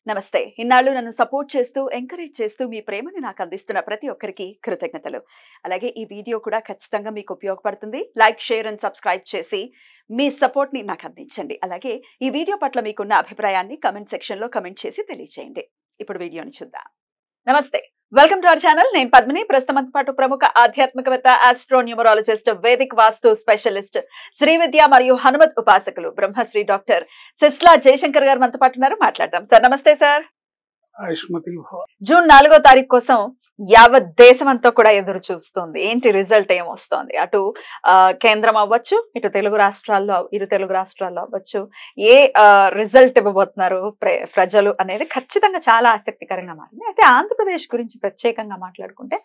నమస్తే. ఇన్నాళ్ళు నన్ను సపోర్ట్ చేస్తూ, ఎంకరేజ్ చేస్తూ మీ ప్రేమని నాకు అందిస్తున్న ప్రతి ఒక్కరికి కృతజ్ఞతలు. అలాగే ఈ వీడియో కూడా ఖచ్చితంగా మీకు ఉపయోగపడుతుంది. లైక్, షేర్ అండ్ సబ్స్క్రైబ్ చేసి మీ సపోర్ట్‌ని నాకు అందించండి. అలాగే ఈ వీడియో పట్ల మీకున్న అభిప్రాయాన్ని కామెంట్ సెక్షన్‌లో కామెంట్ చేసి తెలియజేయండి. ఇప్పుడు వీడియోని చూద్దాం. నమస్తే. Welcome to our channel. నేను పద్మిని. ప్రస్తుతంతో పాటు ప్రముఖ ఆధ్యాత్మికవేత్త, ఆస్ట్రోన్యూమరాలజిస్ట్, వేదిక్ వాస్తు స్పెషలిస్ట్, శ్రీ విద్య మరియు హనుమత్ ఉపాసకులు బ్రహ్మశ్రీ డాక్టర్ సిస్లా జయశంకర్ గారు మనతో పాటు ఉన్నారు. మాట్లాడదాం. సార్ నమస్తే సార్. జూన్ 4వ తారీఖు కోసం యావత్ దేశం అంతా కూడా ఎదురు చూస్తుంది. ఏంటి రిజల్ట్ ఏమొస్తోంది? అటు కేంద్రం అవ్వచ్చు, ఇటు ఇరు తెలుగు రాష్ట్రాల్లో అవ్వచ్చు. ఏ రిజల్ట్ ఇవ్వబోతున్నారు ప్రజలు అనేది ఖచ్చితంగా చాలా ఆసక్తికరంగా మారింది. అయితే ఆంధ్రప్రదేశ్ గురించి ప్రత్యేకంగా మాట్లాడుకుంటే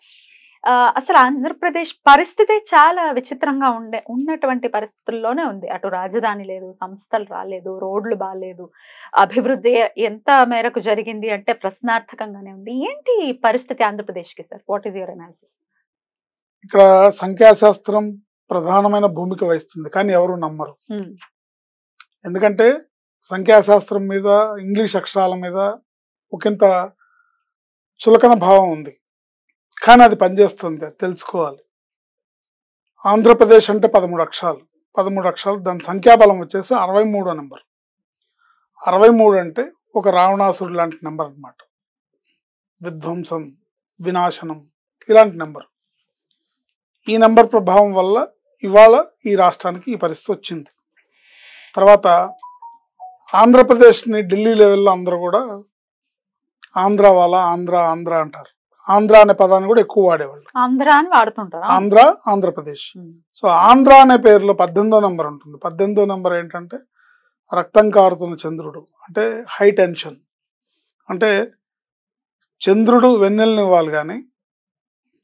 అసలు ఆంధ్రప్రదేశ్ పరిస్థితి చాలా విచిత్రంగా ఉన్నటువంటి పరిస్థితుల్లోనే ఉంది. అటు రాజధాని లేదు, సంస్థలు రాలేదు, రోడ్లు బాగాలేదు, అభివృద్ధి ఎంత మేరకు జరిగింది అంటే ప్రశ్నార్థకంగానే ఉంది. ఏంటి పరిస్థితి ఆంధ్రప్రదేశ్కి sir? What is your analysis? ఇక్కడ సంఖ్యాశాస్త్రం ప్రధానమైన భూమిక వహిస్తుంది, కానీ ఎవరు నమ్మరు. ఎందుకంటే సంఖ్యాశాస్త్రం మీద, ఇంగ్లీష్ అక్షరాల మీద ఒకంత చులకన భావం ఉంది, కానీ అది పనిచేస్తుంది, తెలుసుకోవాలి. ఆంధ్రప్రదేశ్ అంటే 13 అక్షరాలు. 13 అక్షరాలు, దాని సంఖ్యాబలం వచ్చేసి 63 నెంబర్. 63 అంటే ఒక రావణాసురుడు లాంటి నెంబర్ అన్నమాట. విధ్వంసం, వినాశనం ఇలాంటి నెంబర్. ఈ నెంబర్ ప్రభావం వల్ల ఇవాళ ఈ రాష్ట్రానికి ఈ పరిస్థితి వచ్చింది. తర్వాత ఆంధ్రప్రదేశ్ని ఢిల్లీ లెవెల్లో అందరూ కూడా ఆంధ్ర వాళ్ళ ఆంధ్ర అంటారు. ఆంధ్ర అనే పదాన్ని కూడా ఎక్కువ వాడేవాళ్ళు. ఆంధ్ర అని వాడుతుంటారు. ఆంధ్రప్రదేశ్. సో ఆంధ్ర అనే పేరులో 18వ నెంబర్ ఉంటుంది. 18వ నెంబర్ ఏంటంటే రక్తం కారుతున్న చంద్రుడు, అంటే హై టెన్షన్. అంటే చంద్రుడు వెన్నెలనివ్వాలి, కానీ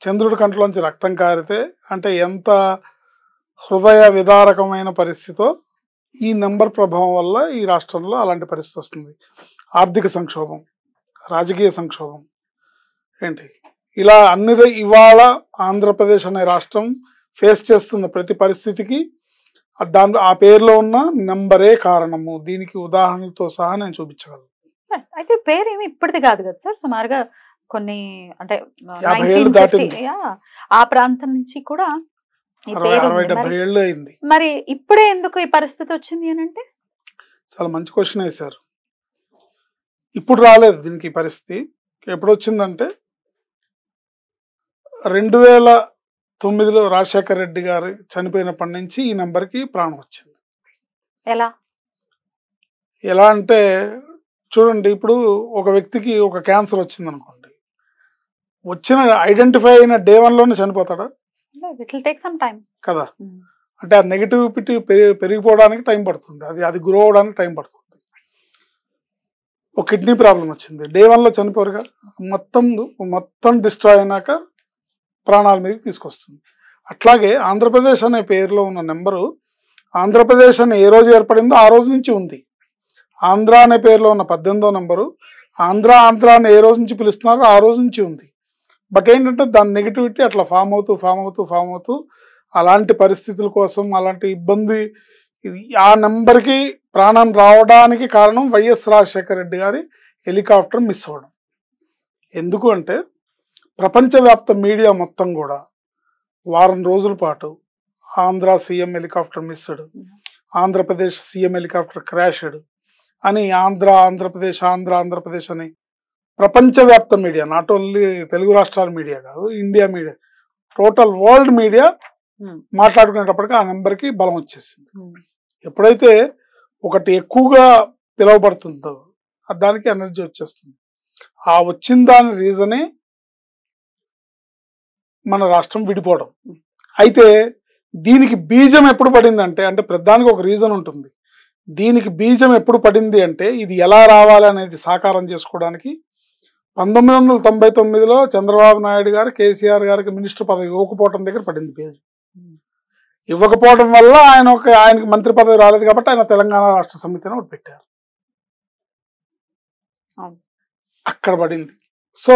చంద్రుడి కంట్లోంచి రక్తం కారితే అంటే ఎంత హృదయ విదారకమైన పరిస్థితో ఈ నెంబర్ ప్రభావం వల్ల ఈ రాష్ట్రంలో అలాంటి పరిస్థితి వస్తుంది. ఆర్థిక సంక్షోభం, రాజకీయ సంక్షోభం, ఏంటి ఇలా అన్ని ఇవాళ ఆంధ్రప్రదేశ్ అనే రాష్ట్రం ఫేస్ చేస్తున్న ప్రతి పరిస్థితికి ఆ పేరులో ఉన్న నెంబరే కారణము. దీనికి ఉదాహరణలతో సహా నేను చూపించగలను. అయితే పేరేమి ఇప్పటిది కాదు కదా సార్, సుమారుగా కొన్ని అంటే 50 ఏళ్ళు దాటింది. ఆ ప్రాంతం నుంచి కూడా 60-70 ఏళ్ళు అయింది. మరి ఇప్పుడే ఎందుకు ఈ పరిస్థితి వచ్చింది అని అంటే? చాలా మంచి క్వశ్చన్ వేశారు. ఇప్పుడు రాలేదు దీనికి ఈ పరిస్థితి. ఎప్పుడు వచ్చిందంటే 2009లో రాజశేఖర్ రెడ్డి గారు చనిపోయినప్పటి నుంచి ఈ నెంబర్కి ప్రాణం వచ్చింది. ఎలా అంటే చూడండి, ఇప్పుడు ఒక వ్యక్తికి ఒక క్యాన్సర్ వచ్చింది అనుకోండి, ఐడెంటిఫై అయిన డే 1లోనే చనిపోతాడా? కదా. అంటే ఆ నెగటివిటీ పెరిగిపోవడానికి టైం పడుతుంది, అది గ్రో అవడానికి టైం పడుతుంది. ఒక కిడ్నీ ప్రాబ్లం వచ్చింది, డే 1లో చనిపోరుగా. మొత్తం డిస్ట్రాయ్ అయినాక ప్రాణాల మీదకి తీసుకొస్తుంది. అట్లాగే ఆంధ్రప్రదేశ్ అనే పేరులో ఉన్న నెంబరు ఆంధ్రప్రదేశ్ అని ఏ రోజు ఏర్పడిందో ఆ రోజు నుంచి ఉంది. ఆంధ్ర అనే పేరులో ఉన్న 18వ నెంబరు ఆంధ్ర అని ఏ రోజు నుంచి పిలుస్తున్నారో ఆ రోజు నుంచి ఉంది. బట్ ఏంటంటే దాని నెగిటివిటీ అట్లా ఫామ్ అవుతూ అలాంటి పరిస్థితుల కోసం, అలాంటి ఇబ్బంది, ఆ నెంబర్కి ప్రాణం రావడానికి కారణం వైఎస్ రాజశేఖర రెడ్డి గారి హెలికాప్టర్ మిస్ అవ్వడం. ఎందుకు అంటే ప్రపంచవ్యాప్త మీడియా మొత్తం కూడా వారం రోజుల పాటు Andhra CM helicopter missed, Andhra Pradesh CM helicopter crashed అని ఆంధ్రప్రదేశ్ అని ప్రపంచవ్యాప్త మీడియా, నాట్ ఓన్లీ తెలుగు రాష్ట్రాల మీడియా కాదు, India media, total world media మాట్లాడుకునేటప్పటికీ ఆ నెంబర్కి బలం వచ్చేసింది. ఎప్పుడైతే ఒకటి ఎక్కువగా పిలువబడుతుందో దానికి ఎనర్జీ వచ్చేస్తుంది. ఆ వచ్చిన దాని రీజనే మన రాష్ట్రం విడిపోవడం. అయితే దీనికి బీజం ఎప్పుడు పడిందంటే, అంటే ప్రధానికి ఒక రీజన్ ఉంటుంది. దీనికి బీజం ఎప్పుడు పడింది అంటే, ఇది ఎలా రావాలి అనేది సాకారం చేసుకోవడానికి 1999లో చంద్రబాబు నాయుడు గారు కేసీఆర్ గారికి మినిస్టర్ పదవి ఇవ్వకపోవడం దగ్గర పడింది బీజం. ఇవ్వకపోవడం వల్ల ఆయనకి మంత్రి పదవి రాలేదు కాబట్టి ఆయన తెలంగాణ రాష్ట్ర సమితిని ఒకటి పెట్టారు. అక్కడ పడింది. సో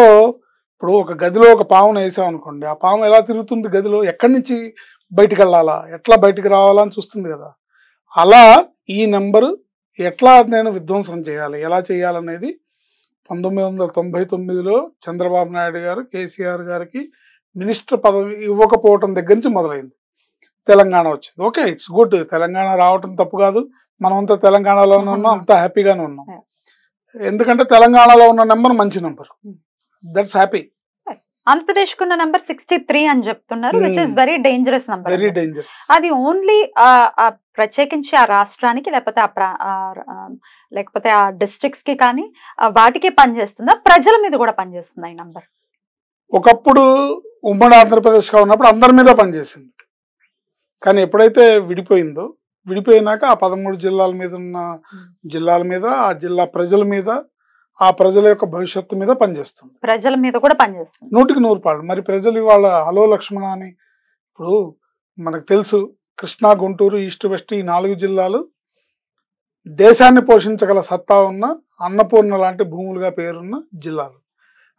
ఇప్పుడు ఒక గదిలో ఒక పామును వేసాం అనుకోండి, ఆ పాము ఎలా తిరుగుతుంది గదిలో, ఎక్కడి నుంచి బయటికి వెళ్ళాలా, ఎట్లా బయటికి రావాలా అని చూస్తుంది కదా. అలా ఈ నెంబరు ఎట్లా నేను విధ్వంసం చేయాలి, ఎలా చేయాలనేది 1999లో చంద్రబాబు నాయుడు గారు కేసీఆర్ గారికి మినిస్టర్ పదవి ఇవ్వకపోవటం దగ్గర నుంచి మొదలైంది. తెలంగాణ వచ్చింది. Okay, it's good. తెలంగాణ రావటం తప్పు కాదు. మనమంతా తెలంగాణలోనే ఉన్నాం, అంతా హ్యాపీగానే ఉన్నాం. ఎందుకంటే తెలంగాణలో ఉన్న నెంబర్ మంచి నెంబర్, దట్స్ హ్యాపీ. ఆంధ్రప్రదేశ్ కున్న నెంబర్ 63 అని చెప్తున్నారు, which is very dangerous number. Very dangerous. అది ఓన్లీ ప్రత్యేకించి ఆ రాష్ట్రానికి లేకపోతే ఆ డిస్ట్రిక్ట్స్ కి కానీ వాటికే పనిచేస్తుందా, ప్రజల మీద కూడా పనిచేస్తుందా ఈ నంబర్? ఒకప్పుడు ఉమ్మడి ఆంధ్రప్రదేశ్గా ఉన్నప్పుడు అందరి మీద పనిచేసింది. కానీ ఎప్పుడైతే విడిపోయినాక ఆ 13 జిల్లాల మీద ఉన్న జిల్లాల మీద, ఆ జిల్లా ప్రజల మీద, ఆ ప్రజల యొక్క భవిష్యత్తు మీద పనిచేస్తుంది. ప్రజల మీద కూడా పనిచేస్తుంది 100% మరి ప్రజలు ఇవాళ హలో లక్ష్మణ అని, ఇప్పుడు మనకు తెలుసు కృష్ణా, గుంటూరు, ఈస్ట్ వెస్ట్ ఈ 4 జిల్లాలు దేశాన్ని పోషించగల సత్తా ఉన్న అన్నపూర్ణ లాంటి భూములుగా పేరున్న జిల్లాలు.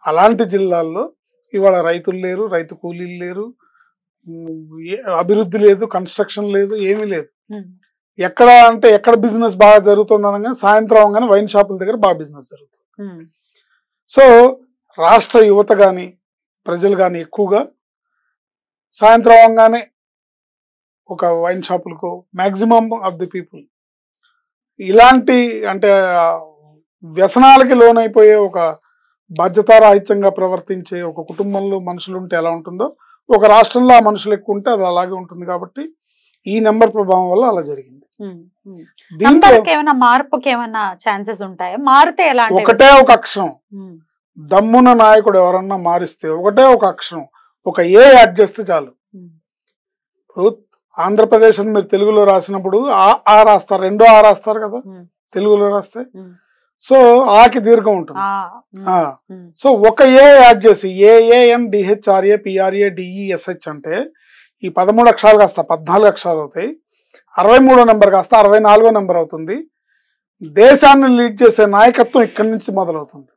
అలాంటి జిల్లాల్లో ఇవాళ రైతులు లేరు, రైతు కూలీలు లేరు, అభివృద్ధి లేదు, కన్స్ట్రక్షన్ లేదు, ఏమీ లేదు. ఎక్కడ బిజినెస్ బాగా జరుగుతుంది అనగా సాయంత్రం అవగానే వైన్ షాపుల దగ్గర బాగా బిజినెస్ జరుగుతుంది. సో రాష్ట్ర యువత కానీ ప్రజలు కానీ ఎక్కువగా సాయంత్రం అవగానే ఒక వైన్ షాపులకు మ్యాక్సిమం ఆఫ్ ది పీపుల్ ఇలాంటి అంటే వ్యసనాలకి లోనైపోయే ఒక బాధ్యతారాహిత్యంగా ప్రవర్తించే ఒక కుటుంబంలో మనుషులు ఉంటే ఎలా ఉంటుందో ఒక రాష్ట్రంలో ఆ మనుషులు ఎక్కువ ఉంటే అది అలాగే ఉంటుంది. కాబట్టి ఈ నెంబర్ ప్రభావం వల్ల అలా జరిగింది. మార్పుకి ఏమైనా ఛాన్సెస్ ఉంటాయా? మారితే ఎలా? ఒకటే ఒక అక్షరం, దమ్మున నాయకుడు ఎవరన్నా మారిస్తే ఒకటే ఒక అక్షరం, ఒక ఏ యాడ్ చేస్తే చాలు. ఇప్పుడు ఆంధ్రప్రదేశ్ అని మీరు తెలుగులో రాసినప్పుడు ఆ రాస్తారు, రెండో ఆ రాస్తారు కదా తెలుగులో రాస్తే. సో ఆకి దీర్ఘం ఉంటుంది. సో ఒక ఏ యాడ్ చేసి AANDHRAPRADESH అంటే ఈ 13 అక్షరాలు కాస్త 14 అక్షరాలు అవుతాయి. 63వ నెంబర్ కాస్త 64వ నెంబర్ అవుతుంది. దేశాన్ని లీడ్ చేసే నాయకత్వం ఇక్కడి నుంచి మొదలవుతుంది.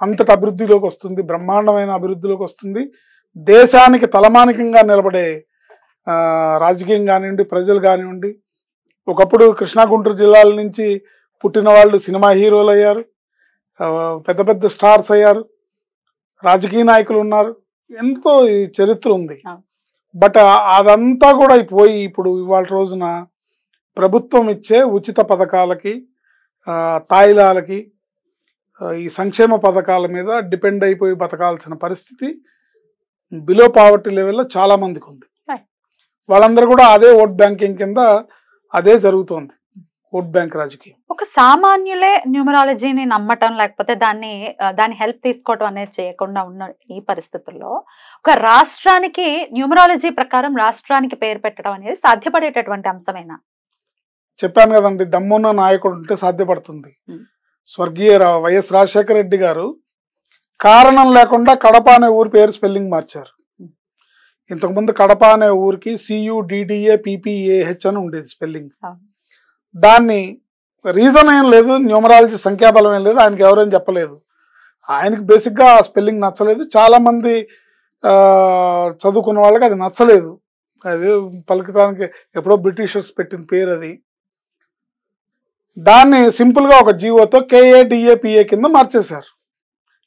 అంతటి అభివృద్ధిలోకి వస్తుంది, బ్రహ్మాండమైన అభివృద్ధిలోకి వస్తుంది. దేశానికి తలమానికంగా నిలబడే రాజకీయం కానివ్వండి, ప్రజలు కానివ్వండి. ఒకప్పుడు కృష్ణా, గుంటూరు జిల్లాల నుంచి పుట్టిన వాళ్ళు సినిమా హీరోలు అయ్యారు, పెద్ద పెద్ద స్టార్స్ అయ్యారు, రాజకీయ నాయకులు ఉన్నారు, ఎంతో చరిత్ర ఉంది. బట్ అదంతా కూడా పోయి ఇప్పుడు ఇవాళ రోజున ప్రభుత్వం ఇచ్చే ఉచిత పథకాలకి, తాయిలాలకి, ఈ సంక్షేమ పథకాల మీద డిపెండ్ అయిపోయి బతకాల్సిన పరిస్థితి బిలో పావర్టీ లెవెల్లో చాలా మందికి ఉంది. వాళ్ళందరూ కూడా అదే ఓట్ బ్యాంకింగ్ కింద అదే జరుగుతోంది, ఓట్ బ్యాంక్ రాజకీయం. ఒక సామాన్యులే న్యూమరాలజీని నమ్మటం లేకపోతే దాని హెల్ప్ తీసుకోవటం అనేది చేయకుండా ఉన్న ఈ పరిస్థితుల్లో ఒక రాష్ట్రానికి న్యూమరాలజీ ప్రకారం రాష్ట్రానికి పేరు పెట్టడం అనేది సాధ్యపడేటటువంటి అంశమేనా? చెప్పాను కదండి, దమ్మున్న నాయకుడు ఉంటే సాధ్యపడుతుంది. స్వర్గీయ వైఎస్ రాజశేఖర రెడ్డి గారు కారణం లేకుండా కడప అనే ఊరి పేరు స్పెల్లింగ్ మార్చారు. ఇంతకుముందు కడప అనే ఊరికి CUDDAPPAH అని ఉండేది స్పెల్లింగ్. దాన్ని రీజన్ ఏం లేదు, న్యూమరాలజీ సంఖ్యాబలం ఏం లేదు, ఆయనకి ఎవరేం చెప్పలేదు. ఆయనకి బేసిక్గా ఆ స్పెల్లింగ్ నచ్చలేదు. చాలామంది చదువుకున్న వాళ్ళకి అది నచ్చలేదు. అది పలికితానికి ఎప్పుడో బ్రిటిషర్స్ పెట్టిన పేరు అది. దాన్ని సింపుల్గా ఒక జీవోతో KADAPA కింద మార్చేశారు.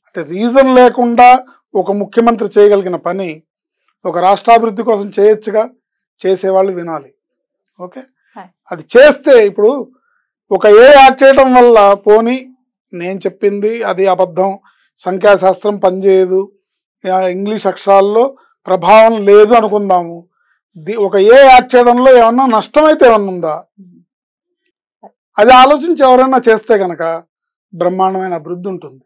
అంటే రీజన్ లేకుండా ఒక ముఖ్యమంత్రి చేయగలిగిన పని ఒక రాష్ట్రాభివృద్ధి కోసం చేయొచ్చుగా, చేసేవాళ్ళు వినాలి. ఓకే, అది చేస్తే ఇప్పుడు ఒక ఏ యాడ్ చేయడం వల్ల పోనీ నేను చెప్పింది అది అబద్ధం, సంఖ్యాశాస్త్రం పనిచేయదు, ఇంగ్లీష్ అక్షరాల్లో ప్రభావం లేదు అనుకుందాము. ఒక ఏ యాడ్ చేయడంలో ఏమన్నా నష్టమైతే ఏమన్నా ఉందా, అది ఆలోచించి ఎవరైనా చేస్తే కనుక బ్రహ్మాండమైన అభివృద్ధి ఉంటుంది.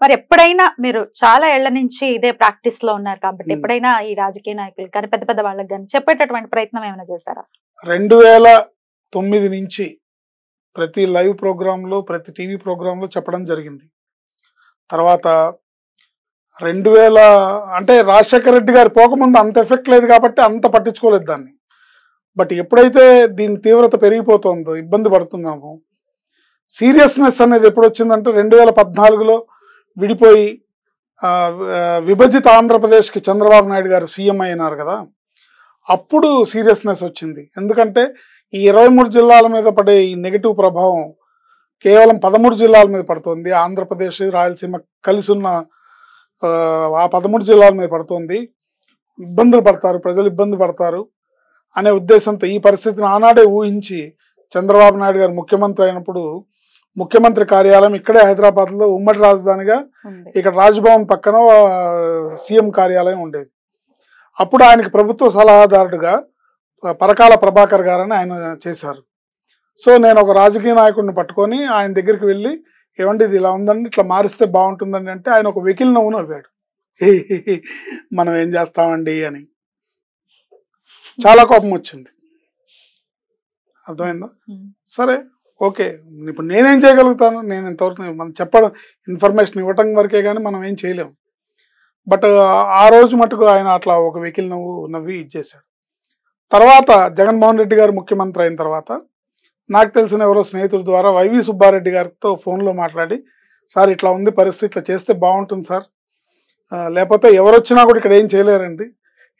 మరి ఎప్పుడైనా మీరు చాలా ఏళ్ల నుంచి ఇదే ప్రాక్టీస్ లో ఉన్నారు కాబట్టి ఎప్పుడైనా ఈ రాజకీయ నాయకులు కానీ పెద్ద పెద్ద వాళ్ళకి కానీ చెప్పేటటువంటి ప్రయత్నం ఏమైనా చేశారా? 2009 నుంచి ప్రతి లైవ్ ప్రోగ్రాంలో, ప్రతి టీవీ ప్రోగ్రాంలో చెప్పడం జరిగింది. తర్వాత 2000 అంటే రాజశేఖర రెడ్డి గారు పోకముందు అంత ఎఫెక్ట్ లేదు కాబట్టి అంత పట్టించుకోలేదు దాన్ని. బట్ ఎప్పుడైతే దీని తీవ్రత పెరిగిపోతుందో, ఇబ్బంది పడుతున్నామో, సీరియస్నెస్ అనేది ఎప్పుడు వచ్చిందంటే 2014లో విడిపోయి విభజిత ఆంధ్రప్రదేశ్కి చంద్రబాబు నాయుడు గారు సీఎం అయినారు కదా, అప్పుడు సీరియస్నెస్ వచ్చింది. ఎందుకంటే ఈ 23 జిల్లాల మీద పడే ఈ నెగిటివ్ ప్రభావం కేవలం 13 జిల్లాల మీద పడుతుంది. ఆంధ్రప్రదేశ్, రాయలసీమ కలిసి ఉన్న ఆ 13 జిల్లాల మీద పడుతుంది. ఇబ్బందులు పడతారు, ప్రజలు ఇబ్బంది పడతారు అనే ఉద్దేశంతో ఈ పరిస్థితిని ఆనాడే ఊహించి చంద్రబాబు నాయుడు గారు ముఖ్యమంత్రి అయినప్పుడు ముఖ్యమంత్రి కార్యాలయం ఇక్కడే హైదరాబాద్లో ఉమ్మడి రాజధానిగా ఇక్కడ రాజ్భవన్ పక్కన సీఎం కార్యాలయం ఉండేది. అప్పుడు ఆయనకి ప్రభుత్వ సలహాదారుడుగా పరకాల ప్రభాకర్ గారని ఆయన చేశారు. సో నేను ఒక రాజకీయ నాయకుడిని పట్టుకొని ఆయన దగ్గరికి వెళ్ళి, ఏమండి ఇది ఇలా ఉందండి, ఇట్లా మారిస్తే బాగుంటుందండి అంటే ఆయన ఒక వెకిల్ నవ్వు నవ్వాడు. మనం ఏం చేస్తామండి అని. చాలా కోపం వచ్చింది. అర్థమైందా? సరే ఓకే, ఇప్పుడు నేనేం చేయగలుగుతాను? నేను ఇంతవరకు మనం చెప్పడం, ఇన్ఫర్మేషన్ ఇవ్వటం వరకే కానీ మనం ఏం చేయలేము. బట్ ఆ రోజు మటుకు ఆయన అట్లా ఒక వెకిల్ నవ్వి ఇచ్చేసాడు. తర్వాత జగన్మోహన్ రెడ్డి గారు ముఖ్యమంత్రి అయిన తర్వాత నాకు తెలిసిన ఎవరో స్నేహితుల ద్వారా వైవి సుబ్బారెడ్డి గారితో ఫోన్లో మాట్లాడి, సార్ ఇట్లా ఉంది పరిస్థితి, ఇట్లా చేస్తే బాగుంటుంది సార్, లేకపోతే ఎవరు వచ్చినా కూడా ఇక్కడ ఏం చేయలేరండి,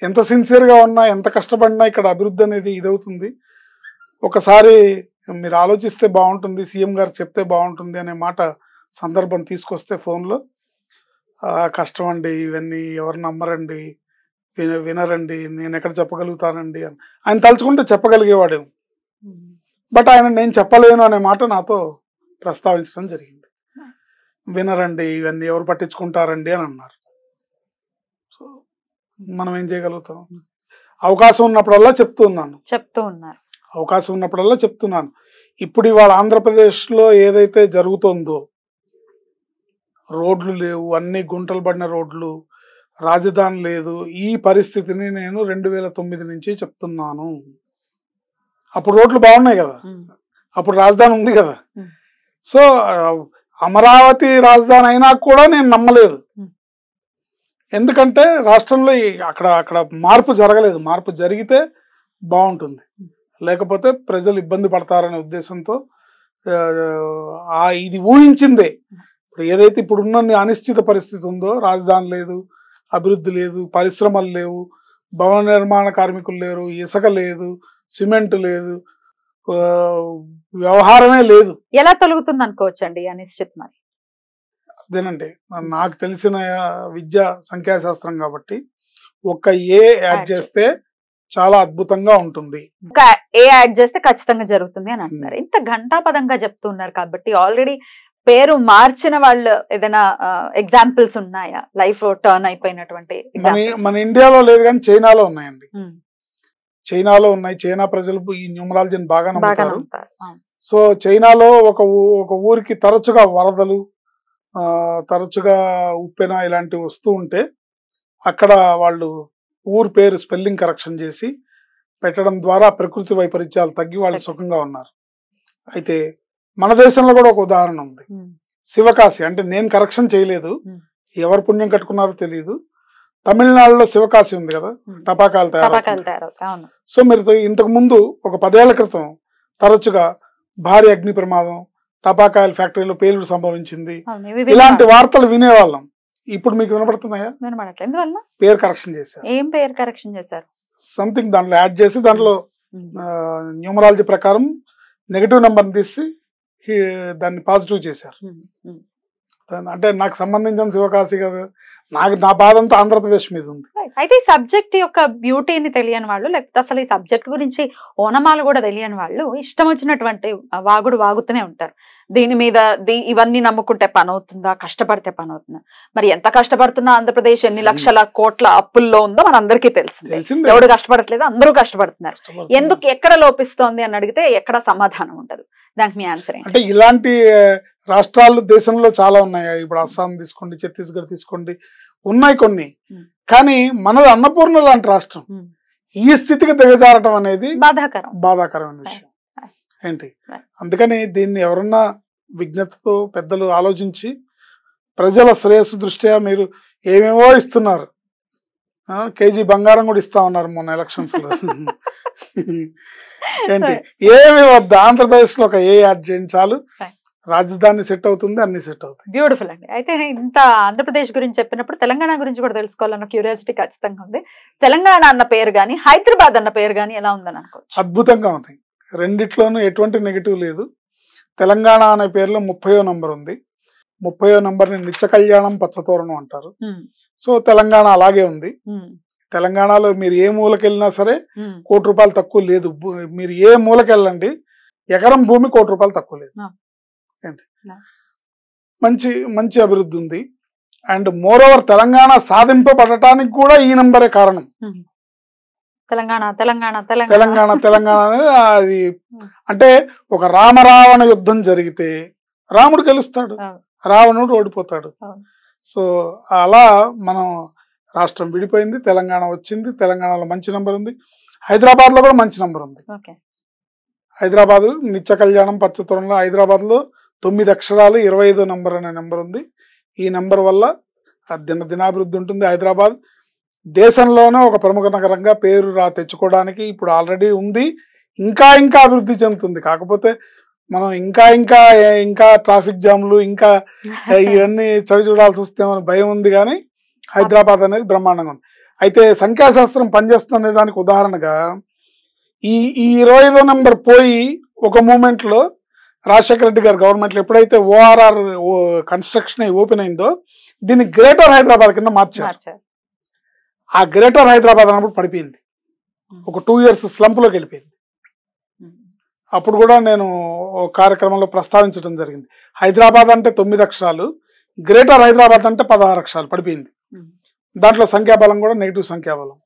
ఎంత సిన్సియర్గా ఉన్నా ఎంత కష్టపడినా ఇక్కడ అభివృద్ధి అనేది ఇదవుతుంది, ఒకసారి మీరు ఆలోచిస్తే బాగుంటుంది, సీఎం గారికి చెప్తే బాగుంటుంది అనే మాట సందర్భం తీసుకొస్తే ఫోన్లో, కష్టం అండి ఇవన్నీ, ఎవరు నమ్మరండి, వినరండి, నేను ఎక్కడ చెప్పగలుగుతానండి అని ఆయన తలుచుకుంటే చెప్పగలిగేవాడేమో. బట్ ఆయన నేను చెప్పలేను అనే మాట నాతో ప్రస్తావించడం జరిగింది. వినరండి, ఇవన్నీ ఎవరు పట్టించుకుంటారండి అని అన్నారు. సో మనం ఏం చేయగలుగుతాం? అవకాశం ఉన్నప్పుడల్లా చెప్తూ ఉన్నారు. అవకాశం ఉన్నప్పుడల్లా చెప్తున్నాను. ఇప్పుడు ఇవాళ ఆంధ్రప్రదేశ్లో ఏదైతే జరుగుతుందో, రోడ్లు లేవు, అన్ని గుంటలు పడిన రోడ్లు, రాజధాని లేదు, ఈ పరిస్థితిని నేను 2009 నుంచి చెప్తున్నాను. అప్పుడు రోడ్లు బాగున్నాయి కదా, అప్పుడు రాజధాని ఉంది కదా. సో అమరావతి రాజధాని అయినా కూడా నేను నమ్మలేదు. ఎందుకంటే రాష్ట్రంలో అక్కడ మార్పు జరగలేదు. మార్పు జరిగితే బాగుంటుంది, లేకపోతే ప్రజలు ఇబ్బంది పడతారనే ఉద్దేశంతో ఇది ఊహించిందే. ఇప్పుడు ఏదైతే ఇప్పుడున్న అనిశ్చిత పరిస్థితి ఉందో, రాజధాని లేదు, అభివృద్ధి లేదు, పరిశ్రమలు లేవు, భవన నిర్మాణ కార్మికులు లేరు, ఇసుక లేదు, సిమెంట్ లేదు, వ్యవహారమే లేదు. ఎలా తొలగుతుంది అనుకోవచ్చండి అనిశ్చిత? మరి అదేనండి, నాకు తెలిసిన విద్యా సంఖ్యాశాస్త్రం కాబట్టి ఒక్క ఏ యాడ్ చేస్తే చాలా అద్భుతంగా ఉంటుంది. ఏ యాడ్ చేస్తే ఖచ్చితంగా జరుగుతుంది అని అంటున్నారు. ఇంత ఘంటాపదంగా చెప్తున్నారు కాబట్టి ఆల్రెడీ పేరు మార్చిన వాళ్ళు ఏదైనా ఎగ్జాంపుల్స్ ఉన్నాయా? లైఫ్ టర్న్ అయిపోయినటువంటి మన ఇండియాలో లేదు కానీ చైనాలో ఉన్నాయండి. చైనాలో ఉన్నాయి. చైనా ప్రజలు ఈ న్యూమరాలజీని బాగా నమ్ముతారు. సో చైనాలో ఒక ఊరికి తరచుగా వరదలు, తరచుగా ఉప్పెన ఇలాంటివి వస్తూ ఉంటే అక్కడ వాళ్ళు ఊరు పేరు స్పెల్లింగ్ కరెక్షన్ చేసి పెట్టడం ద్వారా ప్రకృతి వైపరీత్యాలు తగ్గి వాళ్ళు సుఖంగా ఉన్నారు. అయితే మన దేశంలో కూడా ఒక ఉదాహరణ ఉంది. శివకాశి, అంటే నేను కరెక్షన్ చేయలేదు, ఎవరు పుణ్యం కట్టుకున్నారో తెలియదు. తమిళనాడులో శివకాశి ఉంది కదా, టపాకాయలు తయారు. సో మీరు ఇంతకు ముందు ఒక 10 ఏళ్ల క్రితం తరచుగా భారీ అగ్ని ప్రమాదం, టపాకాయల ఫ్యాక్టరీలో పేలుడు సంభవించింది, ఇలాంటి వార్తలు వినేవాళ్ళం. ఇప్పుడు మీకు వినపడుతున్నాయా? పేరు కరెక్షన్ చేశారు. ఏం పేరు కరెక్షన్ చేశారు? సంథింగ్ దాంట్లో యాడ్ చేసి దాంట్లో న్యూమరాలజీ ప్రకారం నెగటివ్ నెంబర్ని తీసి దాన్ని పాజిటివ్ చేశారు. అంటే నాకు సంబంధించిన శివకాశి కదా, నా బాధ అంతా ఆంధ్రప్రదేశ్ మీద ఉంది. అయితే ఈ సబ్జెక్ట్ యొక్క బ్యూటీని తెలియని వాళ్ళు, లేకపోతే అసలు ఈ సబ్జెక్ట్ గురించి ఓనమాలు కూడా తెలియని వాళ్ళు ఇష్టం వచ్చినటువంటి వాగుడు వాగుతూనే ఉంటారు. దీని మీద ఇవన్నీ నమ్ముకుంటే పని అవుతుందా, కష్టపడితే పని అవుతుందా? మరి ఎంత కష్టపడుతున్నా ఆంధ్రప్రదేశ్ ఎన్ని లక్షల కోట్ల అప్పుల్లో ఉందో మన అందరికీ తెలిసిందే. ఎవడు కష్టపడట్లేదు, అందరూ కష్టపడుతున్నారు. ఎందుకు, ఎక్కడ లోపిస్తోంది అని అడిగితే ఎక్కడ సమాధానం ఉండదు. దానికి మీ ఆన్సర్ ఏంటి? అంటే ఇలాంటి రాష్ట్రాలు దేశంలో చాలా ఉన్నాయి. ఇప్పుడు అస్సాం తీసుకోండి, ఛత్తీస్గఢ్ తీసుకోండి, ఉన్నాయి కొన్ని. కానీ మనది అన్నపూర్ణ లాంటి రాష్ట్రం ఈ స్థితికి దిగజారటం అనేది బాధాకరమైన విషయం ఏంటి. అందుకని దీన్ని ఎవరన్నా విజ్ఞతతో పెద్దలు ఆలోచించి, ప్రజల శ్రేయస్సు దృష్ట్యా మీరు ఏమేమో ఇస్తున్నారు, కేజీ బంగారం కూడా ఇస్తా ఉన్నారు మొన్న ఎలక్షన్స్ లో. ఏంటి ఏమి వద్ద ఆంధ్రప్రదేశ్ లో ఒక ఏ యాడ్ చేయండి చాలు, రాజధాని సెట్ అవుతుంది, అన్ని సెట్ అవుతాయి. బ్యూటిఫుల్ అండి. అయితే ఇంత ఆంధ్రప్రదేశ్ గురించి చెప్పినప్పుడు తెలంగాణ గురించి కూడా తెలుసుకోవాలన్న క్యూరియాసిటీ ఖచ్చితంగా ఉంది. తెలంగాణ అన్న పేరు గానీ, హైదరాబాద్ అన్న పేరు గానీ ఎలా ఉందని అనుకోవచ్చు? అద్భుతంగా ఉన్నాయి. రెండిట్లోనూ ఎటువంటి నెగిటివ్ లేదు. తెలంగాణ అనే పేరులో 30వ నంబర్ ఉంది. 30వ నంబర్ని నిత్య కళ్యాణం పచ్చతోరణం అంటారు. సో తెలంగాణ అలాగే ఉంది. తెలంగాణలో మీరు ఏ మూలకి వెళ్ళినా సరే ₹1,00,00,000 తక్కువ లేదు. మీరు ఏ మూలకి వెళ్ళండి, ఎకరం భూమి ₹1,00,00,000 తక్కువ లేదు. ఏంటి మంచి మంచి అభివృద్ధి ఉంది. అండ్ మోర్ ఓవర్ తెలంగాణ సాధింపబడటానికి కూడా ఈ నంబరే కారణం. తెలంగాణ తెలంగాణ తెలంగాణ తెలంగాణ తెలంగాణ అనేది అది అంటే ఒక రామరావణ యుద్ధం జరిగితే రాముడు గెలుస్తాడు, రావణుడు ఓడిపోతాడు. సో అలా మనం రాష్ట్రం విడిపోయింది, తెలంగాణ వచ్చింది. తెలంగాణలో మంచి నంబర్ ఉంది. హైదరాబాద్ లో కూడా మంచి నంబర్ ఉంది. హైదరాబాద్ నిత్య కళ్యాణం పచ్చతోరణంలో హైదరాబాద్ లో 9 అక్షరాలు 25వ నంబర్ అనే నెంబర్ ఉంది. ఈ నెంబర్ వల్ల దినాభివృద్ధి ఉంటుంది. హైదరాబాద్ దేశంలోనే ఒక ప్రముఖ నగరంగా పేరు తెచ్చుకోవడానికి ఇప్పుడు ఆల్రెడీ ఉంది. ఇంకా ఇంకా అభివృద్ధి చెందుతుంది. కాకపోతే మనం ఇంకా ఇంకా ఇంకా ట్రాఫిక్ జామ్లు ఇంకా ఇవన్నీ చవి చూడాల్సి వస్తేమని భయం ఉంది. కానీ హైదరాబాద్ అనేది బ్రహ్మాండంగా ఉంది. అయితే సంఖ్యాశాస్త్రం పనిచేస్తున్న దానికి ఉదాహరణగా ఈ 25వ నెంబర్ పోయి ఒక మూమెంట్ లో రాజశేఖర రెడ్డి గారు గవర్నమెంట్ లో ఎప్పుడైతే ORR కన్స్ట్రక్షన్ ఓపెన్ అయిందో దీన్ని గ్రేటర్ హైదరాబాద్ కింద మార్చారు. ఆ గ్రేటర్ హైదరాబాద్ అన్నప్పుడు పడిపోయింది. ఒక 2 years స్లంప్లోకి వెళ్ళిపోయింది. అప్పుడు కూడా నేను కార్యక్రమంలో ప్రస్తావించడం జరిగింది. హైదరాబాద్ అంటే 9 అక్షరాలు, గ్రేటర్ హైదరాబాద్ అంటే 16 అక్షరాలు పడిపోయింది. దాంట్లో సంఖ్యాబలం కూడా నెగిటివ్ సంఖ్యాబలం.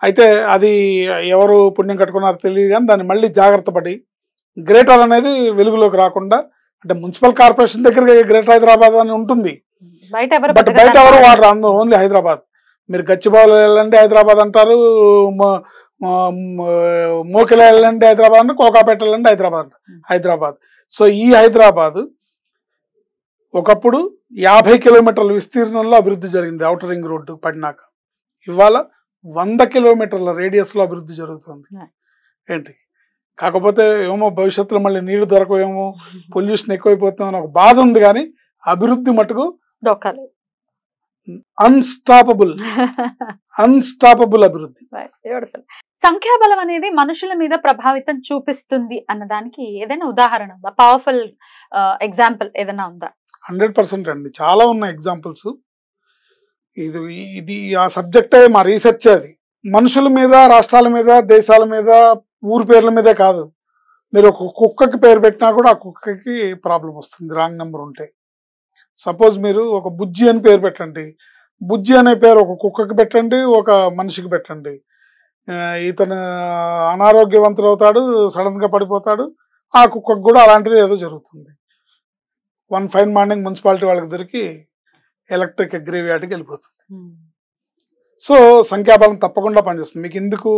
అయితే అది ఎవరు పుణ్యం కట్టుకున్నారో తెలియదు. కానీ దాన్ని మళ్ళీ జాగ్రత్త పడి గ్రేటర్ అనేది వెలుగులోకి రాకుండా, అంటే మున్సిపల్ కార్పొరేషన్ దగ్గర గ్రేటర్ హైదరాబాద్ అని ఉంటుంది, బట్ బయట ఎవరు వాడరు. అందరూ ఓన్లీ హైదరాబాద్. మీరు గచ్చిబౌలి వెళ్ళండి హైదరాబాద్ అంటారు, మోకిల వెళ్ళండి హైదరాబాద్ అంటారు, కోకాపేట వెళ్ళండి హైదరాబాద్. సో ఈ హైదరాబాద్ ఒకప్పుడు 50 కిలోమీటర్ల విస్తీర్ణంలో అభివృద్ధి జరిగింది ఔటర్ రింగ్ రోడ్డు పడినాక. ఇవాళ 100 కిలోమీటర్ల రేడియస్ లో అభివృద్ధి జరుగుతుంది. ఏంటి కాకపోతే ఏమో భవిష్యత్తులో మళ్ళీ నీళ్లు దొరకవేమో, పొల్యూషన్ ఎక్కువైపోతుందని ఒక బాధ ఉంది. కానీ అభివృద్ధి మటుకు అన్స్టాపబుల్ అభివృద్ధి. సంఖ్యాబలం అనేది మనుషుల మీద ప్రభావితం చూపిస్తుంది అన్నదానికి ఏదైనా ఉదాహరణ ఉందా? పవర్ఫుల్ ఎగ్జాంపుల్ ఏదైనా ఉందా? 100% అండి, చాలా ఉన్నాయి ఎగ్జాంపుల్స్. ఇది ఆ సబ్జెక్టే మా రీసెర్చ్. అది మనుషుల మీద, రాష్ట్రాల మీద, దేశాల మీద, ఊరి పేర్ల మీదే కాదు. మీరు ఒక కుక్కకి పేరు పెట్టినా కూడా ఆ కుక్కకి ప్రాబ్లం వస్తుంది రాంగ్ నెంబర్ ఉంటే. సపోజ్ మీరు ఒక బుజ్జి అని పేరు పెట్టండి, బుజ్జి అనే పేరు ఒక కుక్కకి పెట్టండి, ఒక మనిషికి పెట్టండి. ఇతను అనారోగ్యవంతులు అవుతాడు, సడన్ గా పడిపోతాడు. ఆ కుక్కకు కూడా అలాంటిది ఏదో జరుగుతుంది. వన్ ఫైన్ మార్నింగ్ మున్సిపాలిటీ వాళ్ళకి దొరికి ఎలక్ట్రిక్ గ్రేవ్యార్డ్కి వెళ్ళిపోతుంది. సో సంఖ్యాబలం తప్పకుండా పనిచేస్తుంది. మీకు ఎందుకు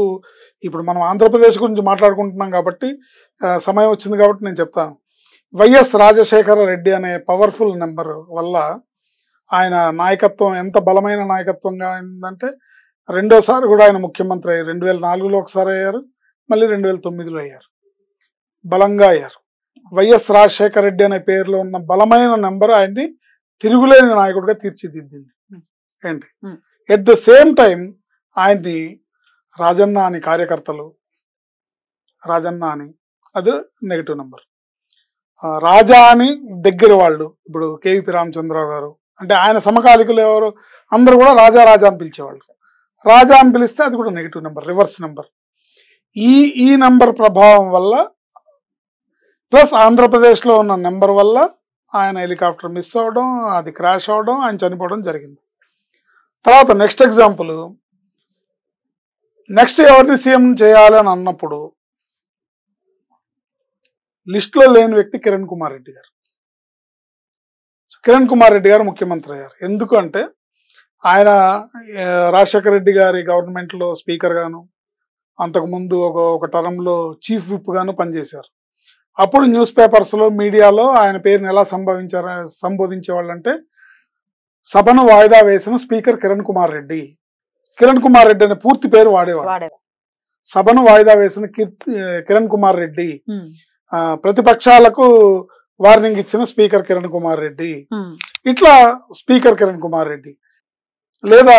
ఇప్పుడు మనం ఆంధ్రప్రదేశ్ గురించి మాట్లాడుకుంటున్నాం కాబట్టి సమయం వచ్చింది కాబట్టి నేను చెప్తాను. వైఎస్ రాజశేఖర రెడ్డి అనే పవర్ఫుల్ నెంబర్ వల్ల ఆయన నాయకత్వం ఎంత బలమైన నాయకత్వంగా అయిందంటే, రెండోసారి కూడా ఆయన ముఖ్యమంత్రి అయ్యారు. 2004లో ఒకసారి అయ్యారు, మళ్ళీ 2009లో అయ్యారు. బలంగా అయ్యారు. వైఎస్ రాజశేఖర రెడ్డి అనే పేరులో ఉన్న బలమైన నెంబర్ ఆయన్ని తిరుగులేని నాయకుడిగా తీర్చిదిద్దింది. ఏంటి ఎట్ ద సేమ్ టైం ఆయన్ని రాజన్న అని కార్యకర్తలు, రాజన్న అని అది నెగిటివ్ నెంబర్, రాజా అని దగ్గర వాళ్ళు, ఇప్పుడు కేవీపీ రామచంద్రరావు గారు అంటే ఆయన సమకాలికులు ఎవరు అందరూ కూడా రాజా రాజా అని పిలిచేవాళ్ళు. రాజా అని పిలిస్తే అది కూడా నెగిటివ్ నెంబర్, రివర్స్ నెంబర్. ఈ నెంబర్ ప్రభావం వల్ల ప్లస్ ఆంధ్రప్రదేశ్లో ఉన్న నెంబర్ వల్ల ఆయన హెలికాప్టర్ మిస్ అవ్వడం, అది క్రాష్ అవ్వడం, ఆయన చనిపోవడం జరిగింది. తర్వాత నెక్స్ట్ ఎగ్జాంపుల్, నెక్స్ట్ ఎవరిని సీఎం చేయాలి అని అన్నప్పుడు లిస్టులో లేని వ్యక్తి కిరణ్ కుమార్ రెడ్డి గారు. కిరణ్ కుమార్ రెడ్డి గారు ముఖ్యమంత్రి అయ్యారు. ఎందుకు అంటే ఆయన రాజశేఖర రెడ్డి గారి గవర్నమెంట్లో స్పీకర్ గాను, అంతకుముందు ఒక టర్మ్లో చీఫ్ విప్ గాను పనిచేశారు. అప్పుడు న్యూస్ పేపర్స్లో, మీడియాలో ఆయన పేరుని ఎలా సంబోధించేవాళ్ళు అంటే, సభను వాయిదా వేసిన స్పీకర్ కిరణ్ కుమార్ రెడ్డి. కిరణ్ కుమార్ రెడ్డి అనే పూర్తి పేరు వాడేవాడు. సభను వాయిదా వేసిన కిరణ్ కుమార్ రెడ్డి, ప్రతిపక్షాలకు వార్నింగ్ ఇచ్చిన స్పీకర్ కిరణ్ కుమార్ రెడ్డి, ఇట్లా స్పీకర్ కిరణ్ కుమార్ రెడ్డి లేదా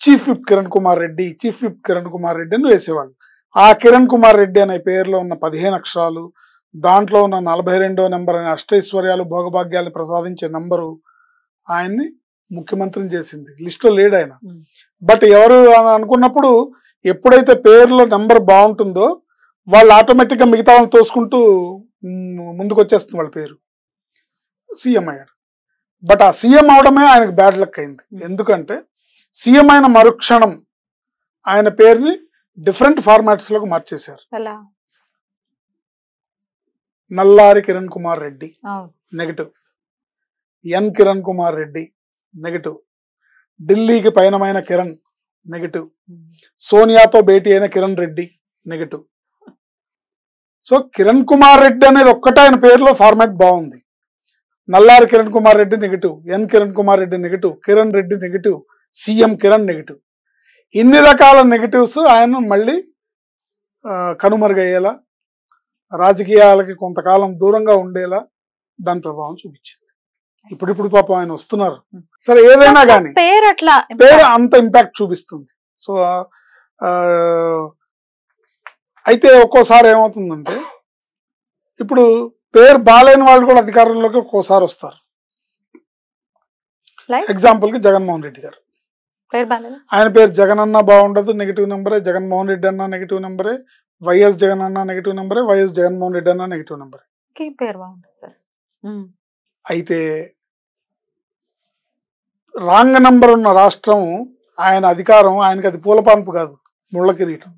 chief whip Kiran Kumar Reddy, chief whip Kiran Kumar Reddy అని వేసేవాళ్ళు. ఆ కిరణ్ కుమార్ రెడ్డి అనే పేరులో ఉన్న 15 అక్షరాలు, దాంట్లో ఉన్న 42వ నెంబర్ అనే అష్టైశ్వర్యాలు భోగభాగ్యాలు ప్రసాదించే నంబరు ఆయన్ని ముఖ్యమంత్రిని చేసింది. లిస్టులో లేడు ఆయన. బట్ ఎవరు అని అనుకున్నప్పుడు ఎప్పుడైతే పేరులో నెంబర్ బాగుంటుందో వాళ్ళు ఆటోమేటిక్గా మిగతా వాళ్ళని తోసుకుంటూ ముందుకు వచ్చేస్తుంది వాళ్ళ పేరు. సీఎం అయ్యాడు. బట్ ఆ సీఎం అవడమే ఆయనకు బ్యాడ్ లక్ అయింది. ఎందుకంటే సీఎం అయిన మరుక్షణం ఆయన పేరుని డిఫరెంట్ ఫార్మాట్స్ లోకి మార్చేశారు. Nallari Kiran Kumar Reddy negative, N Kiran Kumar Reddy negative, ఢిల్లీకి పయనమైన కిరణ్ నెగటివ్, సోనియాతో భేటీ అయిన కిరణ్ రెడ్డి నెగటివ్. సో కిరణ్ కుమార్ రెడ్డి అనేది ఒక్కటే ఆయన పేరులో ఫార్మాట్ బాగుంది. Nallari Kiran Kumar Reddy negative, N Kiran Kumar Reddy negative, Kiran Reddy negative, CM Kiran negative. ఇన్ని రకాల నెగటివ్స్ ఆయన మళ్ళీ కనుమరుగయ్యేలా, రాజకీయాలకి కొంతకాలం దూరంగా ఉండేలా దాని ప్రభావం చూపించింది. ఇప్పుడు పాపం ఆయన వస్తున్నారు. సరే ఏదైనా కానీ పేరు అంత ఇంపాక్ట్ చూపిస్తుంది. సో అయితే ఒక్కోసారి ఏమవుతుందంటే ఇప్పుడు పేరు బాలేని వాళ్ళు కూడా అధికారంలోకి ఒక్కోసారి వస్తారు. ఎగ్జాంపుల్ కి జగన్మోహన్ రెడ్డి గారు, ఆయన పేరు జగన్ అన్న బాగుండదు, నెగిటివ్ నెంబరే. జగన్మోహన్ రెడ్డి అన్న నెగిటివ్ నెంబరే. వైఎస్ జగన్ అన్న నెగిటివ్ నెంబరే. వైఎస్ జగన్మోహన్ రెడ్డి అన్న నెగిటివ్ నెంబరే. అయితే రాంగ్ నంబర్ ఉన్న రాష్ట్రం ఆయన అధికారం, ఆయనకి అది పూలపాన్పు కాదు, ముళ్ళ కిరీటం.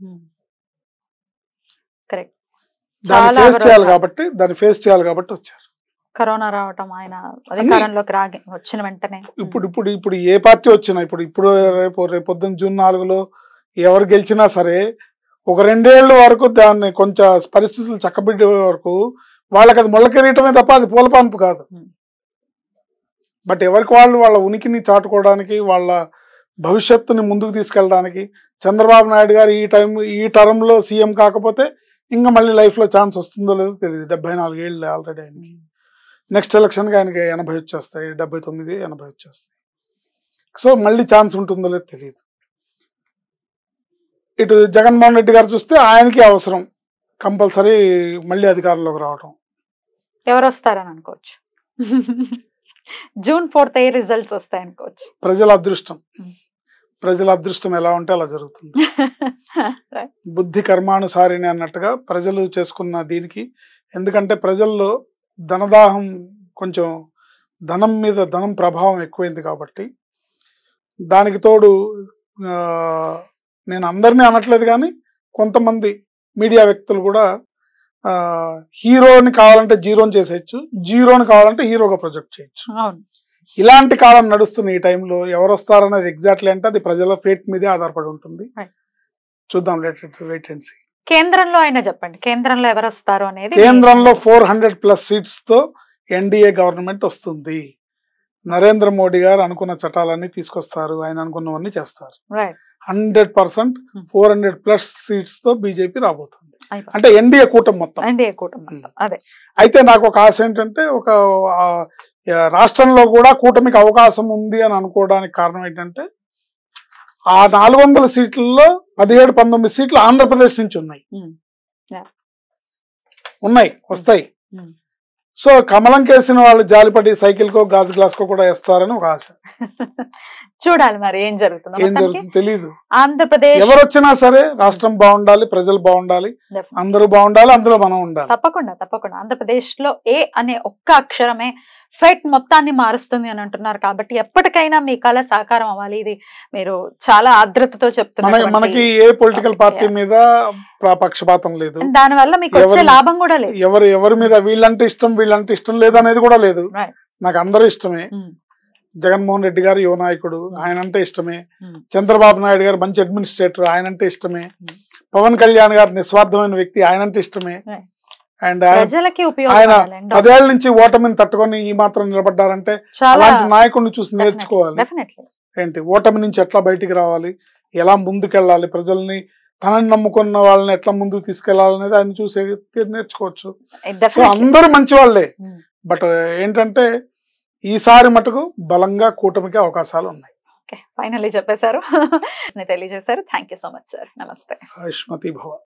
దాన్ని ఫేస్ చేయాలి కాబట్టి వచ్చారు. కరోనా రావటం, ఆయన అధికారంలోకి వచ్చిన వెంటనే ఇప్పుడు ఏ పార్టీ వచ్చినా, ఇప్పుడు రేపొద్దున జూన్ 4లో ఎవరు గెలిచినా సరే ఒక 2 ఏళ్ళ వరకు దాన్ని కొంచెం పరిస్థితులు చక్కబెట్టే వరకు వాళ్ళకి అది ముళ్ళ కిరీటమే తప్ప అది పూలపాన్పు కాదు. బట్ ఎవరికి వాళ్ళు వాళ్ళ ఉనికిని చాటుకోవడానికి, వాళ్ళ భవిష్యత్తుని ముందుకు తీసుకెళ్ళడానికి చంద్రబాబు నాయుడు గారు ఈ టర్మ్లో సీఎం కాకపోతే ఇంకా మళ్ళీ లైఫ్లో ఛాన్స్ వస్తుందో లేదో తెలియదు. 74 ఏళ్ళు ఆల్రెడీ ఆయనకి. నెక్స్ట్ ఎలక్షన్కి ఆయనకి 80 వచ్చేస్తాయి, 79, 80 వచ్చేస్తాయి. సో మళ్ళీ ఛాన్స్ ఉంటుందో లేదో తెలియదు. ఇటు జగన్మోహన్ రెడ్డి గారు చూస్తే ఆయనకి అవసరం కంపల్సరీ మళ్ళీ అధికారంలోకి రావడం. ఎవరు వస్తారని అనుకోవచ్చు. జూన్ 4 రిజల్ట్స్ వస్తాయి అనుకోవచ్చు. ప్రజల అదృష్టం ఎలా ఉంటే అలా జరుగుతుంది. బుద్ధి కర్మానుసారిని అన్నట్టుగా ప్రజలు చేసుకున్న దీనికి, ఎందుకంటే ప్రజల్లో ధనదాహం, కొంచెం ధనం ప్రభావం ఎక్కువైంది కాబట్టి, దానికి తోడు నేను అందరినీ అనట్లేదు కానీ కొంతమంది మీడియా వ్యక్తులు కూడా హీరోని కావాలంటే జీరోని చేసేయచ్చు, జీరోని కావాలంటే హీరోగా ప్రొజెక్ట్ చేయొచ్చు. ఇలాంటి కాలం నడుస్తున్న ఈ టైంలో ఎవరు వస్తారనేది ఎగ్జాక్ట్లీ అంటే అది ప్రజల ఫేట్ మీదే ఆధారపడి ఉంటుంది. చూద్దాం, వెయిట్ అండ్ సీ. కేంద్రంలో అయినా చెప్పండి, కేంద్రంలో ఎవరు వస్తారు అనేది. కేంద్రంలో 400+ సీట్స్ తో ఎన్డీఏ గవర్నమెంట్ వస్తుంది. నరేంద్ర మోడీ గారు అనుకున్న చట్టాలన్నీ తీసుకొస్తారు, ఆయన అనుకున్నవన్నీ చేస్తారు. 100% 400+ సీట్స్ తో బీజేపీ రాబోతుంది. అంటే ఎన్డీఏ కూటమి మొత్తం. అదే. అయితే నాకు ఒక ఆశ ఏంటంటే, ఒక రాష్ట్రంలో కూడా కూటమికి అవకాశం ఉంది అని అనుకోవడానికి కారణం ఏంటంటే, ఆ 400 సీట్లలో 17-19 సీట్లు ఆంధ్రప్రదేశ్ నుంచి ఉన్నాయి, వస్తాయి. సో కమలం కేసిన వాళ్ళు జాలిపడి సైకిల్కో గాజు గ్లాస్కో కూడా వేస్తారని ఒక ఆశ. చూడాలి మరి ఏం జరుగుతుందో తెలీదు. ఆంధ్రప్రదేశ్ ఎవరు వచ్చినా సరే రాష్ట్రం బాగుండాలి, ప్రజలు బాగుండాలి, అందరూ బాగుండాలి, అందులో మనం ఉండాలి. తప్పకుండా ఆంధ్రప్రదేశ్ లో ఏ అనే ఒక్క అక్షరమే ఫైట్ మొత్తాన్ని మారుస్తుంది అని అంటున్నారు. కాబట్టి ఎప్పటికైనా మీ కళ సాకారం అవ్వాలి. ఇది మీరు చాలా ఆర్ద్రతతో చెప్తున్నారు. మనకి ఏ పొలిటికల్ పార్టీ మీద పక్షపాతం లేదు, దాని వల్ల మీకు వచ్చే లాభం కూడా లేదు. ఎవరి మీద వీళ్ళంటే ఇష్టం లేదు అనేది కూడా లేదు. నాకు అందరూ ఇష్టమే. జగన్మోహన్ రెడ్డి గారు యువ నాయకుడు, ఆయన అంటే ఇష్టమే. చంద్రబాబు నాయుడు గారు మంచి అడ్మినిస్ట్రేటర్, ఆయన అంటే ఇష్టమే. పవన్ కళ్యాణ్ గారు నిస్వార్థమైన వ్యక్తి, ఆయన అంటే ఇష్టమే. అండ్ ఆయన 10 ఏళ్ల నుంచి ఓటమిని తట్టుకొని ఈ మాత్రం నిలబడ్డారంటే అలాంటి నాయకుడిని చూసి నేర్చుకోవాలి. ఏంటి ఓటమి నుంచి ఎట్లా బయటికి రావాలి, ఎలా ముందుకెళ్ళాలి, ప్రజల్ని తనని నమ్ముకున్న వాళ్ళని ఎట్లా ముందుకు తీసుకెళ్లాలనేది ఆయన చూసి నేర్చుకోవచ్చు. సో అందరూ మంచి వాళ్ళే. బట్ ఏంటంటే ఈసారి మటుకు బలంగా కూటమికి అవకాశాలు ఉన్నాయి. ఫైనల్లీ చెప్పేశారు, తెలియజేశారు. Thank you so much sir. నమస్తే. ఆయుష్మతి భవ.